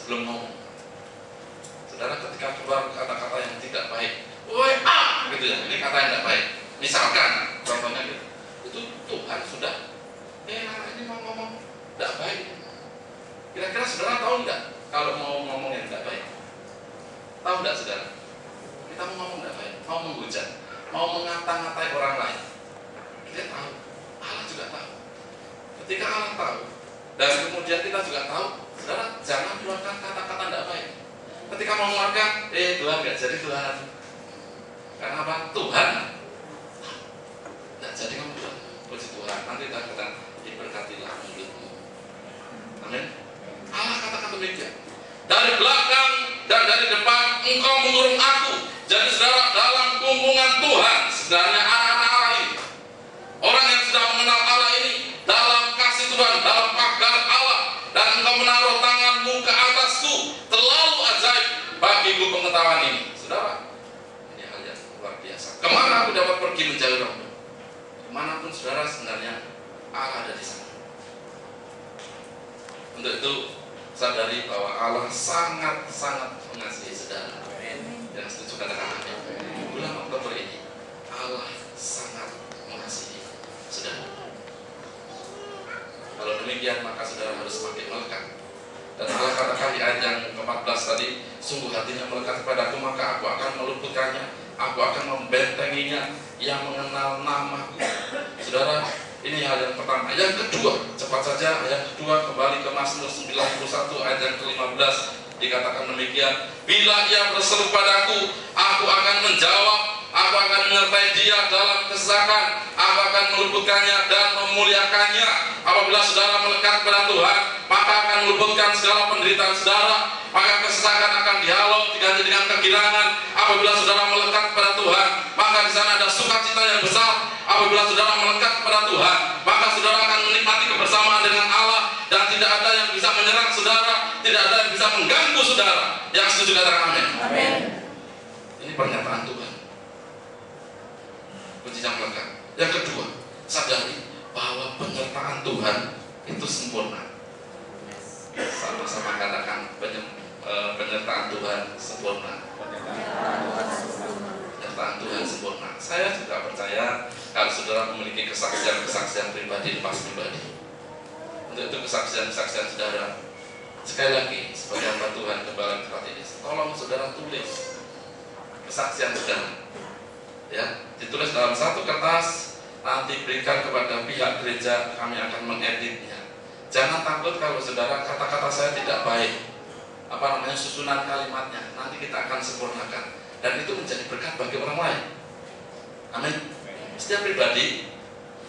sebelum ngomong. Saudara, ketika keluar kata-kata yang tidak baik, woi gitu ya, ini kata yang tidak baik. Misalkan, contohnya gitu, itu Tuhan sudah, ini mau ngomong tidak baik. Kira-kira saudara tahu nggak kalau mau ngomong yang tidak baik? Tahu nggak saudara? Kita mau ngomong tidak baik, mau menghujat, mau mengata-ngatai orang lain. Kita tahu, Allah juga tahu. Ketika Allah tahu, dan kemudian kita juga tahu, saudara, jangan keluarkan kata-kata tidak baik. Ketika mau mengeluarkan, Tuhan nggak jadi Tuhan. Karena apa? Tuhan nggak jadi kamu Tuhan. Puji Tuhan. Nanti kita katakan diberkatilah mulutmu. Amin. Allah katakan demikian. Dari belakang dan dari depan engkau mengurung aku. Jadi saudara, dalam kumpulan Tuhan, sebenarnya anak-anak Allah ini, orang yang sudah mengenal Allah ini, dalam kasih Tuhan, dalam pagar Allah, dan engkau menaruh tanganmu ke atasku, terlalu ajaib bagiku pengetahuan ini. Saudara, ini hal yang luar biasa. Kemana aku dapat pergi mencari rohmu? Kemanapun saudara, sebenarnya Allah ada di sana. Untuk itu sadari bahwa Allah sangat-sangat mengasihi saudara. Yang setuju katakan amin. Bulan Oktober ini Allah sangat mengasihi saudara. Kalau demikian maka saudara harus semakin melekat. Dan Allah katakan di ayat yang ke-14 tadi, sungguh hatinya melekat kepadaku, maka aku akan meluputkannya, aku akan membentenginya yang mengenal namaku. Saudara, ini hal yang pertama. Yang kedua, cepat saja, yang kedua kembali ke Mazmur 91 ayat yang ke-15, dikatakan demikian, bila ia berseru padaku, aku akan menjawab, aku akan menyertai dia dalam kesesakan, aku akan meluputkannya dan memuliakannya. Apabila saudara melekat kepada Tuhan, maka akan meluputkan segala penderitaan saudara, maka kesesakan akan dihalau diganti dengan kegirangan. Apabila saudara melekat kepada Tuhan, maka di sana ada sukacita yang besar. Apabila saudara melekat kepada Tuhan, maka saudara akan menikmati kebersamaan dengan Allah, dan tidak ada yang bisa menyerang saudara, tidak ada yang bisa mengganggu saudara. Yang setuju katakan amin. Amin. Ini pernyataan Tuhan. Kunci yang melekat. Yang kedua, sadari bahwa penyertaan Tuhan itu sempurna. Sama-sama katakan penyertaan Tuhan sempurna. Penyertaan Tuhan sempurna. Saya juga percaya kalau saudara memiliki kesaksian-kesaksian pribadi, lepas pribadi. Untuk itu kesaksian-kesaksian saudara, sekali lagi sebagai hamba Tuhan kembali tempat ini, tolong saudara tulis kesaksian saudara. Ya, ditulis dalam satu kertas, nanti berikan kepada pihak gereja, kami akan mengeditnya. Jangan takut kalau saudara kata-kata saya tidak baik, susunan kalimatnya, nanti kita akan sempurnakan, dan itu menjadi berkat bagi orang lain. Amin. Setiap pribadi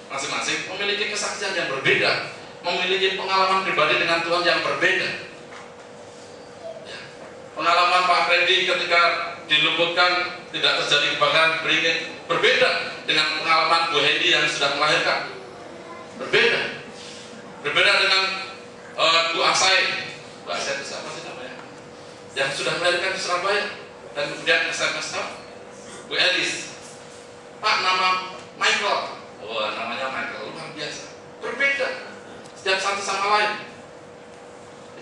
masing-masing memiliki kesaksian yang berbeda, memiliki pengalaman pribadi dengan Tuhan yang berbeda. Ya. Pengalaman Pak Freddy ketika diluputkan tidak terjadi kebakaran beringin berbeda dengan pengalaman Bu Hendi yang sudah melahirkan. Berbeda dengan Bu Asai. Bu Asai itu siapa sih namanya? Yang sudah melahirkan di Surabaya dan kemudian SMS Bu Elis. Pak, nama Michael. Wah, namanya Michael, luar biasa. Berbeda setiap satu sama lain.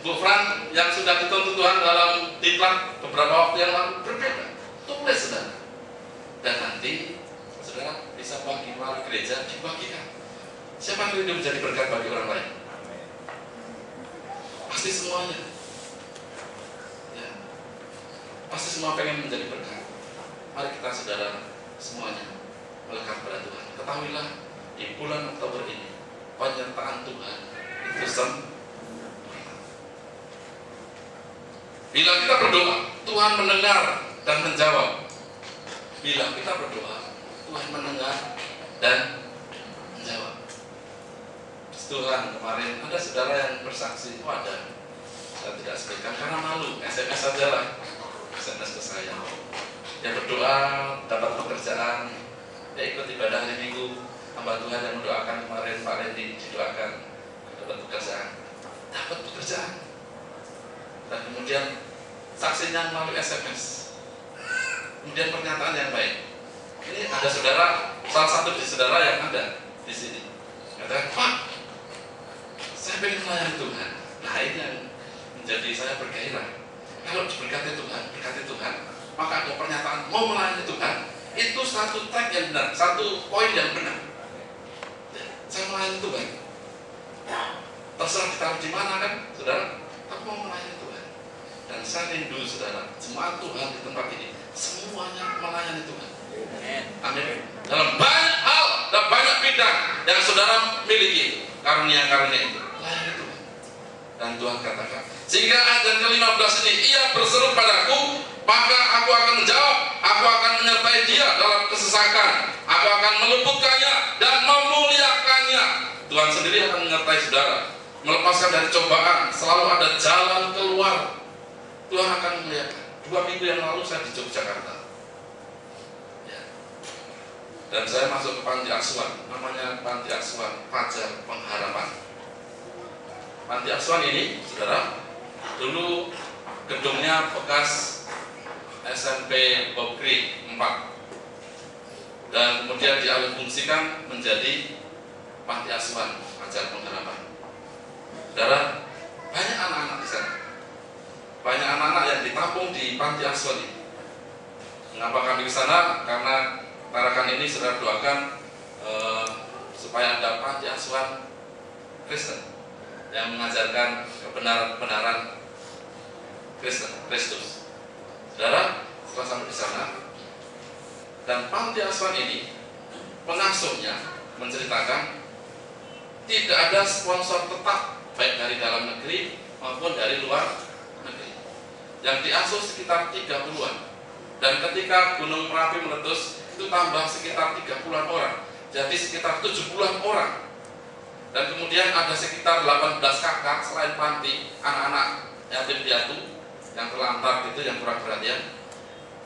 Ibu Fran yang sudah dituntut Tuhan dalam diklat beberapa waktu yang lalu berbeda. Tulis saudara. Dan nanti saudara bisa bagi melalui gereja, dibagikan. Siapa yang rindu menjadi berkat bagi orang lain? Pasti semuanya. Ya. Pasti semua pengen menjadi berkat. Mari kita saudara semuanya melekat pada Tuhan. Ketahuilah di bulan Oktober ini penyertaan Tuhan itu sempurna. Bila kita berdoa, Tuhan mendengar dan menjawab. Bila kita berdoa, Tuhan mendengar dan menjawab. Tuhan, kemarin ada saudara yang bersaksi, ada. Saya tidak sebutkan karena malu, SMS saja lah, SMS ke saya. Dia berdoa, dapat pekerjaan, dia ikut ibadah hari Minggu. Hamba Tuhan yang mendoakan kemarin Pak Randy didoakan dapat pekerjaan, dan kemudian saksinya melalui SMS, kemudian pernyataan yang baik. Ini ada saudara, salah satu di saudara yang ada di sini, katakan, Pak, saya pengen melayani Tuhan. Nah, ini yang menjadi saya bergairah. Kalau diberkati Tuhan, maka ada pernyataan mau melayani Tuhan, itu satu tag yang benar, satu poin yang benar. Saya melayani Tuhan. Terserah ditaruh di mana kan, saudara, tapi mau melayani Tuhan. Dan saya rindu, saudara, jemaat Tuhan di tempat ini semuanya melayani Tuhan. Amin. Dalam banyak hal dan banyak bidang yang saudara miliki, karunia-karunia itu, layani Tuhan. Dan Tuhan katakan, sehingga ayat ke-15 ini, ia berseru padaku, maka aku akan menjawab, aku akan menyertai dia dalam kesesakan, aku akan meluputkannya dan memuliakannya. Tuhan sendiri akan menyertai saudara, melepaskan dari cobaan, selalu ada jalan keluar. Tuhan akan memuliakan. 2 minggu yang lalu saya di Yogyakarta, ya. Dan saya masuk ke panti asuhan, namanya panti asuhan Fajar Pengharapan. Panti asuhan ini, saudara, dulu gedungnya bekas SMP Bokri 4, dan kemudian dialihfungsikan menjadi panti asuhan Fajar Pengharapan. Saudara, banyak anak-anak di sana, banyak anak-anak yang ditampung di panti asuhan ini. Mengapa kami ke sana? Karena tarakan ini saudara doakan supaya ada panti asuhan Kristen yang mengajarkan kebenaran Kristus. Saudara, setelah sampai di sana, dan panti asuhan ini, pengasuhnya menceritakan tidak ada sponsor tetap, baik dari dalam negeri maupun dari luar negeri. Yang diasuh sekitar 30-an, dan ketika Gunung Merapi meletus, itu tambah sekitar 30-an orang, jadi sekitar 70-an orang. Dan kemudian ada sekitar 18 kakak selain panti, anak-anak yatim piatu yang terlantar gitu, yang kurang perhatian.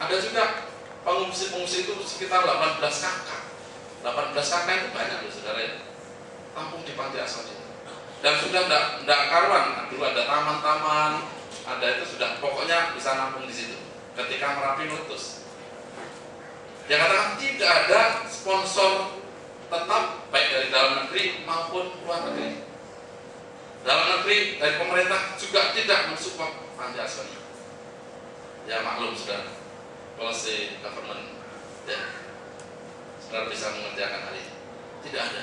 Ada juga pengungsi-pengungsi itu sekitar 18 kakak. 18 kakak itu banyak loh, saudara ya, tampung di panti asuhan itu. Dan sudah tidak karuan, dulu ada taman-taman, ada itu sudah, pokoknya bisa nampung di situ. Ketika Merapi meletus, dia katakan tidak ada sponsor tetap, baik dari dalam negeri maupun luar negeri. Dalam negeri dari pemerintah juga tidak mensupport panti asuhan. Ya maklum saudara, policy government, ya, saudara bisa mengerjakan hal ini. Tidak ada.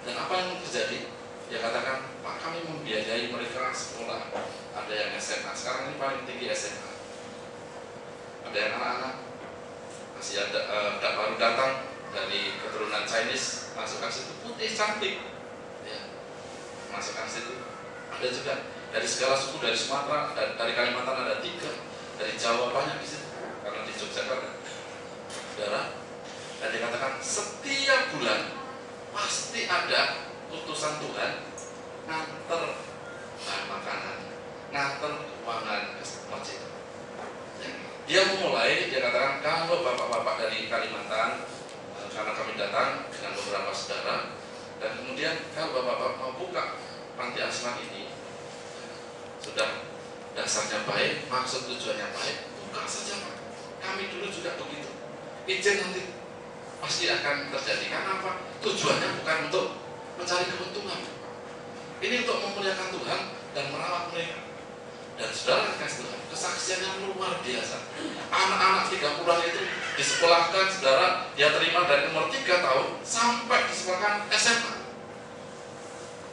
Dan apa yang terjadi? Dia katakan, Pak, kami membiayai mereka sekolah. Ada yang SMA, sekarang ini paling tinggi SMA. Ada yang anak-anak masih ada baru datang dari keturunan Chinese, masukkan situ, putih cantik, ya, masukkan situ. Ada juga dari segala suku, dari Sumatera, dari Kalimantan ada 3, dari Jawa banyak di situ, karena di Yogyakarta, saudara. Dan dikatakan setiap bulan pasti ada utusan Tuhan nganter bahan makanan, nganter keuangan ke masjid. Dia memulai, dia katakan, kalau bapak-bapak dari Kalimantan, karena kami datang dengan beberapa saudara, dan kemudian kalau bapak-bapak mau buka panti asuhan ini, sudah dasarnya baik, maksud tujuannya baik, buka saja Pak. Kami dulu juga begitu. Izin nanti pasti akan terjadi. Karena apa? Tujuannya bukan untuk mencari keuntungan. Ini untuk memuliakan Tuhan dan merawat mereka. Dan saudara kasih Tuhan, kesaksiannya luar biasa. Anak-anak 30-an itu disekolahkan, saudara, dia terima dari umur 3 tahun sampai disekolahkan SMA.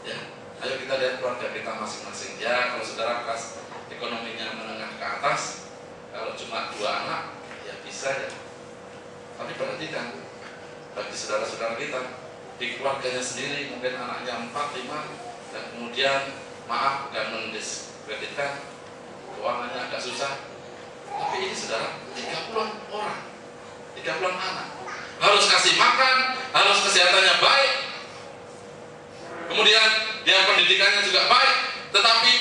Ya, ayo kita lihat keluarga kita masing-masing. Ya, kalau saudara kelas ekonominya menengah ke atas, kalau cuma 2 anak, ya bisa ya. Tapi perhatikan, bagi saudara-saudara kita di keluarganya sendiri, mungkin anaknya 4, 5, dan kemudian maaf, bukan mendiskreditkan, keuangannya agak susah. Tapi ini saudara, 30-an orang, 30-an anak, harus kasih makan, harus kesehatannya baik, kemudian dia pendidikannya juga baik. Tetapi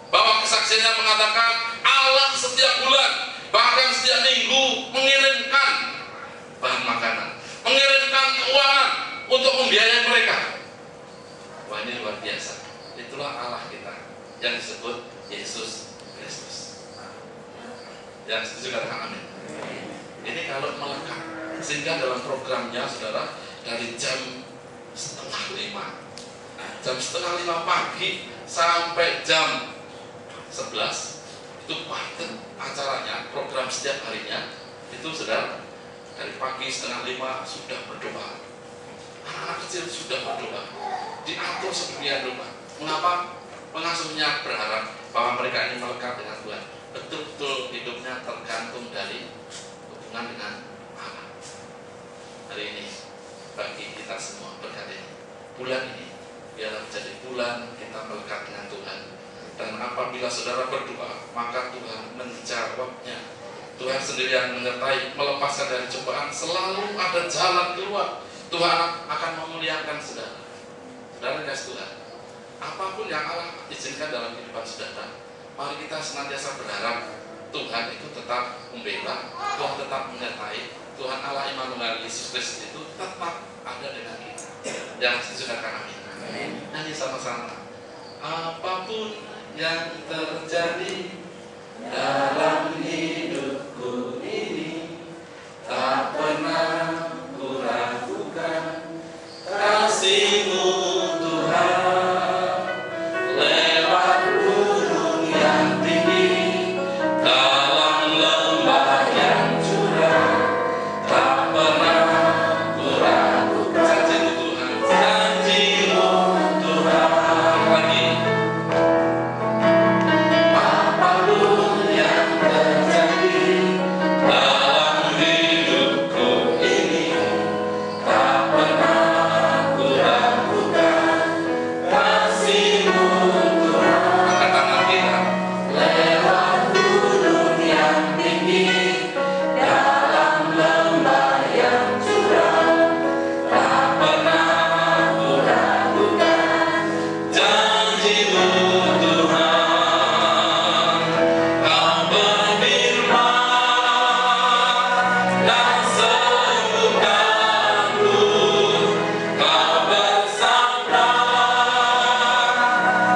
bahwa kesaksiannya mengatakan Allah setiap bulan, bahkan setiap minggu mengirimkan bahan makanan, mengirimkan keuangan untuk membiayai mereka. Wah, ini luar biasa. Itulah Allah kita yang disebut Yesus Kristus. Yang setuju katakan amin. Ini kalau melekat, sehingga dalam programnya saudara, dari jam 4:30, jam 4:30 pagi sampai jam 11 itu padat acaranya, program setiap harinya itu saudara, dari pagi 4:30 sudah berdoa. Anak-anak kecil sudah berdoa, diatur sedemikian rupa. Mengapa? Pengasuhnya berharap bahwa mereka ini melekat dengan Tuhan, betul-betul hidupnya tergantung dari hubungan dengan Allah. Hari ini bagi kita semua berkat ini, bulan ini biarlah menjadi bulan kita melekat dengan Tuhan. Dan apabila saudara berdoa, maka Tuhan menjawabnya. Tuhan sendiri yang menyertai, melepaskan dari cobaan, selalu ada jalan keluar. Tuhan akan memuliakan saudara. Saudara kasih Tuhan, apapun yang Allah izinkan dalam kehidupan saudara, mari kita senantiasa berharap Tuhan itu tetap membela, Tuhan tetap menyertai, Tuhan Allah Immanuel Yesus Kristus itu tetap ada dengan kita. Yang setuju katakan amin. Nyanyi sama-sama. Apapun yang terjadi dalam hidupku ini, tak pernah ku ragukan kasih-Mu Tuhan. Lewat gunung yang tinggi, dalam lembah yang curam, tak pernah ku ragukan janji-Mu Tuhan, janji-Mu Tuhan. Lagi. Apapun yang terjadi dalam hidupku ini, tak pernah ku ragukan kasih-Mu Tuhan. Angkat tangan kita. Lewat gunung yang tinggi, dalam lembah yang curam, tak pernah ku ragukan janji-Mu Tuhan. Kau berfirman dan sembuhkanku, Kau bersabda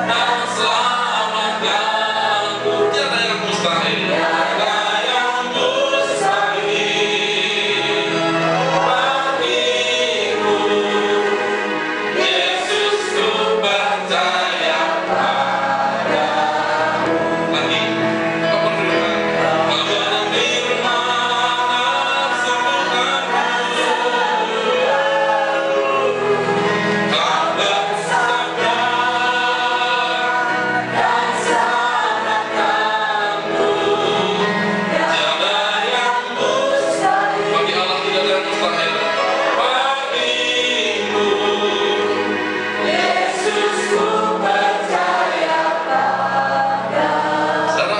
dan selamatkanku. Tiada yang mustahil, tiada yang mustahil bagiku. Yesus, ku percaya padamu. Lagi, kau berfirman, Kau berfirman, sembuhkanku. Kau bersabda dan selamatkanku. Tiada yang mustahil bagi Allah, tidak ada yang mustahil bagimu. Yesus, ku percaya padamu. Saudara,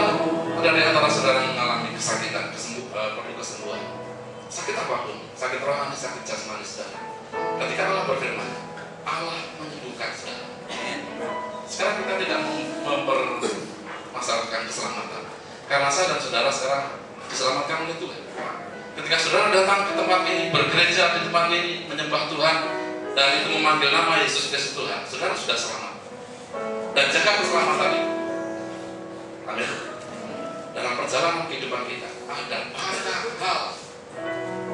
ada di antara saudara yang mengalami kesakitan, perlu kesembuhan. Sakit apapun, sakit rohani, sakit jasmani saudara. Ketika Allah berfirman, Allah menyembuhkan saudara. Sekarang kita tidak mempermasalahkan keselamatan, karena saya dan saudara sekarang diselamatkan oleh Tuhan. Ketika saudara datang ke tempat ini, bergereja di tempat ini, menyembah Tuhan, dan itu memanggil nama Yesus Kristus Tuhan, saudara sudah selamat. Dan jaga keselamatan itu. Amin. Dalam perjalanan kehidupan kita ada banyak hal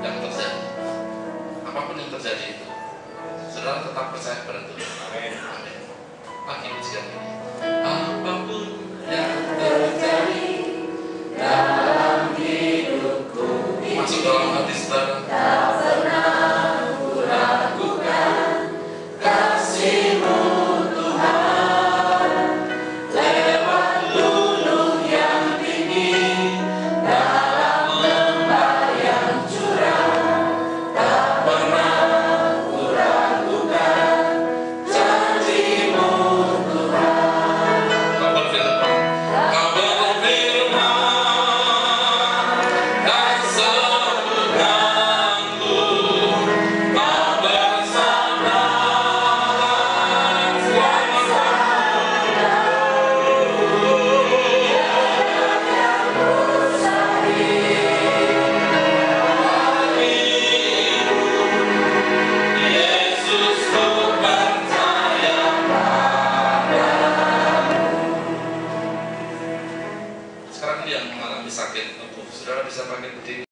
yang terjadi. Apapun yang terjadi itu, saudara tetap percaya kepada Tuhan. Amin. Pagi ujian ini